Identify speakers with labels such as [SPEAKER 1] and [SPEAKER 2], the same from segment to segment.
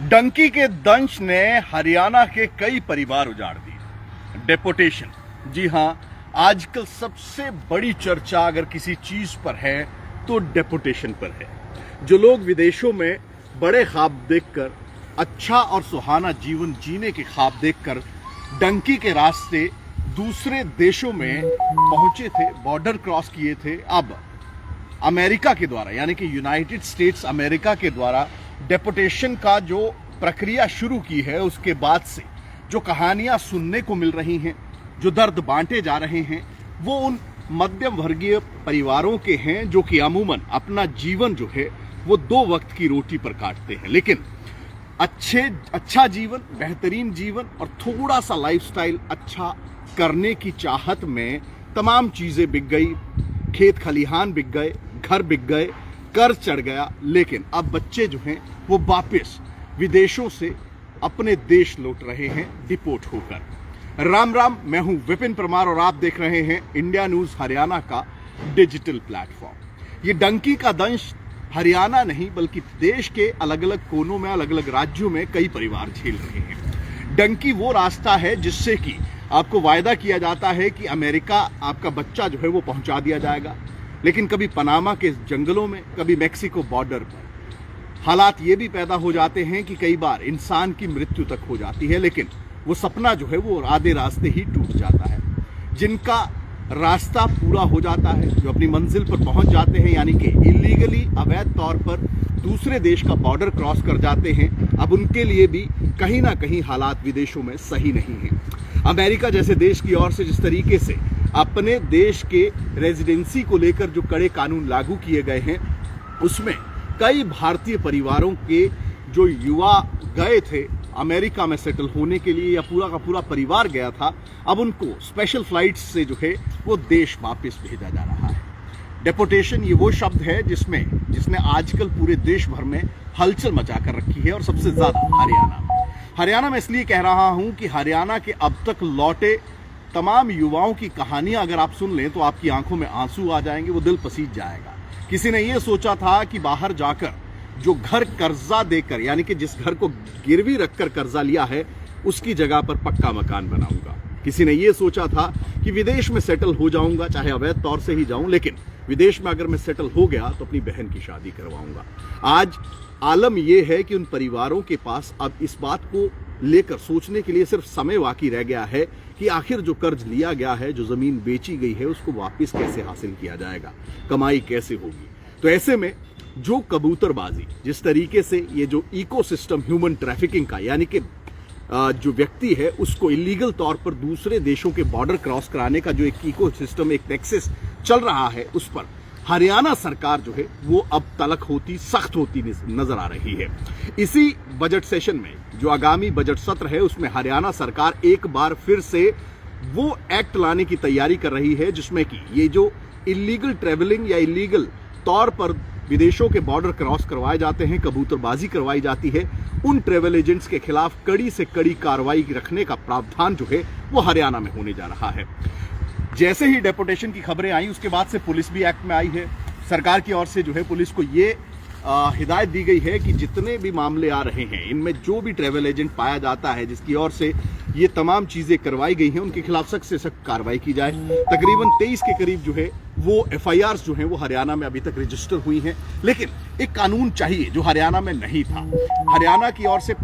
[SPEAKER 1] डंकी के दंश ने हरियाणा के कई परिवार उजाड़ दिए। डेपोटेशन, जी हां, आजकल सबसे बड़ी चर्चा अगर किसी चीज पर है तो डेपोटेशन पर है। जो लोग विदेशों में बड़े ख्वाब देखकर, अच्छा और सुहाना जीवन जीने के ख्वाब देखकर डंकी के रास्ते दूसरे देशों में पहुंचे थे, बॉर्डर क्रॉस किए थे, अब अमेरिका के द्वारा यानी कि यूनाइटेड स्टेट्स अमेरिका के द्वारा डेपोटेशन का जो प्रक्रिया शुरू की है, उसके बाद से जो कहानियां सुनने को मिल रही हैं, जो दर्द बांटे जा रहे हैं, वो उन मध्यम वर्गीय परिवारों के हैं जो कि अमूमन अपना जीवन जो है वो 2 वक्त की रोटी पर काटते हैं, लेकिन अच्छा जीवन, बेहतरीन जीवन और थोड़ा सा लाइफस्टाइल अच्छा करने की चाहत में तमाम चीजें बिक गई, खेत खलिहान बिक गए, घर बिक गए, कर्ज चढ़ गया, लेकिन अब बच्चे जो हैं वो वापस विदेशों से अपने देश लौट रहे हैं डिपोर्ट होकर। राम राम, मैं हूं विपिन परमार और आप देख रहे हैं इंडिया न्यूज हरियाणा का डिजिटल प्लेटफॉर्म। ये डंकी का दंश हरियाणा नहीं बल्कि देश के अलग अलग कोनों में, अलग अलग राज्यों में कई परिवार झेल रहे हैं। डंकी वो रास्ता है जिससे कि आपको वायदा किया जाता है कि अमेरिका आपका बच्चा जो है वो पहुंचा दिया जाएगा, लेकिन कभी पनामा के जंगलों में, कभी मैक्सिको बॉर्डर पर हालात ये भी पैदा हो जाते हैं कि कई बार इंसान की मृत्यु तक हो जाती है, लेकिन वो सपना जो है वो आधे रास्ते ही टूट जाता है। जिनका रास्ता पूरा हो जाता है, जो अपनी मंजिल पर पहुंच जाते हैं, यानी कि इलीगली अवैध तौर पर दूसरे देश का बॉर्डर क्रॉस कर जाते हैं, अब उनके लिए भी कहीं ना कहीं हालात विदेशों में सही नहीं है। अमेरिका जैसे देश की ओर से जिस तरीके से अपने देश के रेजिडेंसी को लेकर जो कड़े कानून लागू किए गए हैं, उसमें कई भारतीय परिवारों के जो युवा गए थे अमेरिका में सेटल होने के लिए, या पूरा का पूरा परिवार गया था, अब उनको स्पेशल फ्लाइट्स से जो है वो देश वापस भेजा जा रहा है। डेपोटेशन ये वो शब्द है जिसने आजकल पूरे देश भर में हलचल मचा कर रखी है, और सबसे ज्यादा हरियाणा में इसलिए कह रहा हूं कि हरियाणा के अब तक लौटे तमाम युवाओं की कहानियां अगर आप सुन लें तो आपकी आंखों में आंसू आ जाएंगे, वो दिल पसीज जाएगा। किसी ने यह सोचा था कि बाहर जाकर जो घर कर्जा देकर, यानी कि जिस घर को गिरवी रखकर कर्जा लिया है, उसकी जगह पर पक्का मकान बनाऊंगा। किसी ने यह सोचा था कि विदेश में सेटल हो जाऊंगा, चाहे अवैध तौर से ही जाऊं, लेकिन विदेश में अगर मैं सेटल हो गया तो अपनी बहन की शादी करवाऊंगा। आज आलम यह है कि उन परिवारों के पास अब इस बात को लेकर सोचने के लिए सिर्फ समय बाकी रह गया है कि आखिर जो कर्ज लिया गया है, जो जमीन बेची गई है, उसको वापस कैसे हासिल किया जाएगा, कमाई कैसे होगी। तो ऐसे में जो कबूतरबाजी, जिस तरीके से ये जो इकोसिस्टम ह्यूमन ट्रैफिकिंग का, यानी कि जो व्यक्ति है उसको इलीगल तौर पर दूसरे देशों के बॉर्डर क्रॉस कराने का जो एक इकोसिस्टम, एक नेक्सस चल रहा है, उस पर हरियाणा सरकार जो है वो अब तलक होती, सख्त होती नजर आ रही है। इसी बजट सेशन में जो आगामी बजट सत्र है, उसमें हरियाणा सरकार एक बार फिर से वो एक्ट लाने की तैयारी कर रही है जिसमें कि ये जो इलीगल ट्रेवलिंग या इलीगल तौर पर विदेशों के बॉर्डर क्रॉस करवाए जाते हैं, कबूतरबाजी करवाई जाती है, उन ट्रेवल एजेंट्स के खिलाफ कड़ी से कड़ी कार्रवाई रखने का प्रावधान जो है वो हरियाणा में होने जा रहा है। जैसे ही डेपोटेशन की खबरें आई, उसके बाद से पुलिस भी एक्ट में आई है। सरकार की ओर से जो है पुलिस को ये हिदायत दी गई है कि जितने भी मामले आ रहे हैं, इनमें जो भी ट्रेवल एजेंट पाया जाता है जिसकी ओर से ये तमाम चीजें करवाई गई हैं, उनके खिलाफ सख्त से सख्त कार्रवाई की जाए। तकरीबन 23 के करीब जो है वो FIRs जो हैं वो हरियाणा में अभी तक रजिस्टर हुई हैं, लेकिन एक कानून चाहिए जो हरियाणा में नहीं था। हरियाणा की ओर से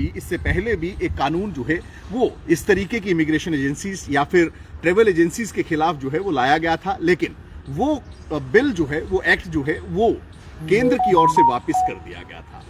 [SPEAKER 1] इससे पहले भी एक कानून जो है वो इस तरीके की इमिग्रेशन एजेंसीज या फिर ट्रेवल एजेंसीज के खिलाफ जो है वो लाया गया था, लेकिन वो बिल जो है, वो एक्ट जो है वो केंद्र की ओर से वापस कर दिया गया था।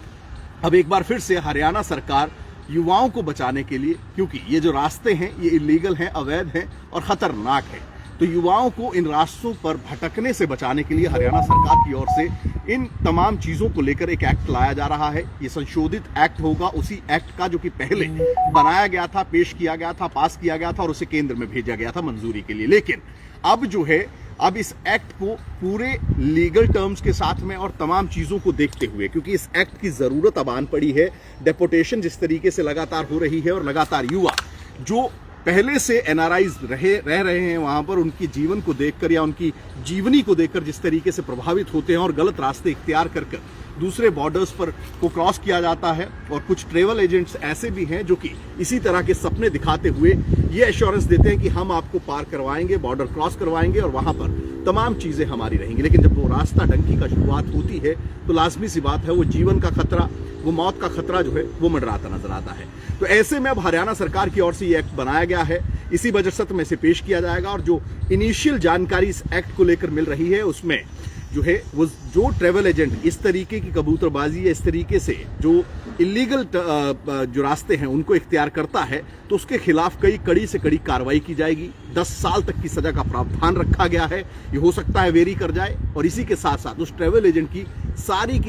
[SPEAKER 1] अब एक बार फिर से हरियाणा सरकार युवाओं को बचाने के लिए, क्योंकि ये जो रास्ते हैं ये इलीगल हैं, अवैध हैं और खतरनाक हैं, तो युवाओं को इन रास्तों पर भटकने से बचाने के लिए हरियाणा सरकार की ओर से इन तमाम चीजों को लेकर एक एक्ट लाया जा रहा है। ये संशोधित एक्ट होगा उसी एक्ट का जो कि पहले बनाया गया था, पेश किया गया था, पास किया गया था और उसे केंद्र में भेजा गया था मंजूरी के लिए। लेकिन अब जो है, अब इस एक्ट को पूरे लीगल टर्म्स के साथ में और तमाम चीजों को देखते हुए, क्योंकि इस एक्ट की जरूरत अब आन पड़ी है। डेपोटेशन जिस तरीके से लगातार हो रही है और लगातार युवा जो पहले से एनआरआईज रह रहे हैं वहां पर, उनकी जीवन को देखकर या उनकी जीवनी को देखकर जिस तरीके से प्रभावित होते हैं और गलत रास्ते इख्तियार कर दूसरे बॉर्डर्स पर को क्रॉस किया जाता है। और कुछ ट्रेवल एजेंट्स ऐसे भी हैं जो कि इसी तरह के सपने दिखाते हुए ये एश्योरेंस देते हैं कि हम आपको पार करवाएंगे, बॉर्डर क्रॉस करवाएंगे और वहां पर तमाम चीजें हमारी रहेंगी। लेकिन जब वो रास्ता डंकी का शुरुआत होती है तो लाजमी सी बात है वो जीवन का खतरा, वो मौत का खतरा जो है वो मंडराता नजर आता है। तो ऐसे में अब हरियाणा सरकार की ओर से ये एक्ट बनाया गया है, इसी बजट सत्र में से पेश किया जाएगा। और जो इनिशियल जानकारी इस एक्ट को लेकर मिल रही है उसमें जो है वो जो ट्रेवल एजेंट इस तरीके की कबूतरबाजी या इस तरीके से जो इलीगल जो रास्ते हैं उनको इख्तियार करता है तो उसके खिलाफ कड़ी से कड़ी कार्रवाई की जाएगी। 10 साल तक की सजा का प्रावधान रखा गया है। ये हो सकता है वेरी कर जाए और इसी के साथ साथ उस ट्रेवल एजेंट की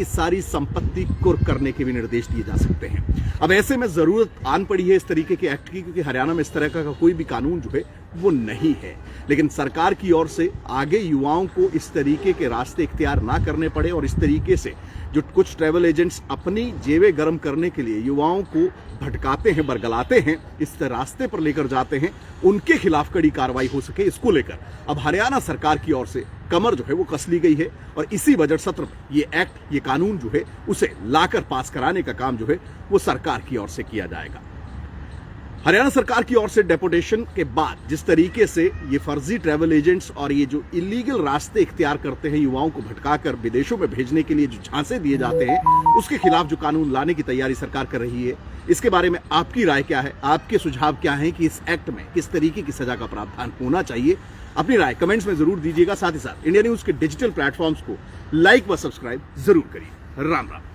[SPEAKER 1] सारी संपत्ति कुर्क करने के भी निर्देश दिए जा सकते हैं। अब ऐसे में जरूरत आन पड़ी है इस तरीके के एक्ट की, क्योंकि हरियाणा में इस तरह का कोई भी कानून जो है वो नहीं है। लेकिन सरकार की ओर से आगे युवाओं को इस तरीके के रास्ते इख्तियार ना करने पड़े और इस तरीके से जो कुछ ट्रैवल एजेंट्स अपनी जेबें गर्म करने के लिए युवाओं को भटकाते हैं, बरगलाते हैं, इस रास्ते पर लेकर जाते हैं, उनके खिलाफ कड़ी कार्रवाई हो सके, इसको लेकर अब हरियाणा सरकार की ओर से कमर जो है वो कस ली गई है। और इसी बजट सत्र में ये एक्ट, ये कानून जो है उसे लाकर पास कराने का काम जो है वो सरकार की ओर से किया जाएगा। हरियाणा सरकार की ओर से डेपुटेशन के बाद जिस तरीके से ये फर्जी ट्रैवल एजेंट्स और ये जो इलीगल रास्ते इख्तियार करते हैं, युवाओं को भटकाकर विदेशों में भेजने के लिए जो झांसे दिए जाते हैं, उसके खिलाफ जो कानून लाने की तैयारी सरकार कर रही है, इसके बारे में आपकी राय क्या है? आपके सुझाव क्या हैं कि इस एक्ट में किस तरीके की सजा का प्रावधान होना चाहिए? अपनी राय कमेंट्स में जरूर दीजिएगा। साथ ही साथ इंडिया न्यूज के डिजिटल प्लेटफॉर्म्स को लाइक व सब्सक्राइब जरूर करिए। राम राम।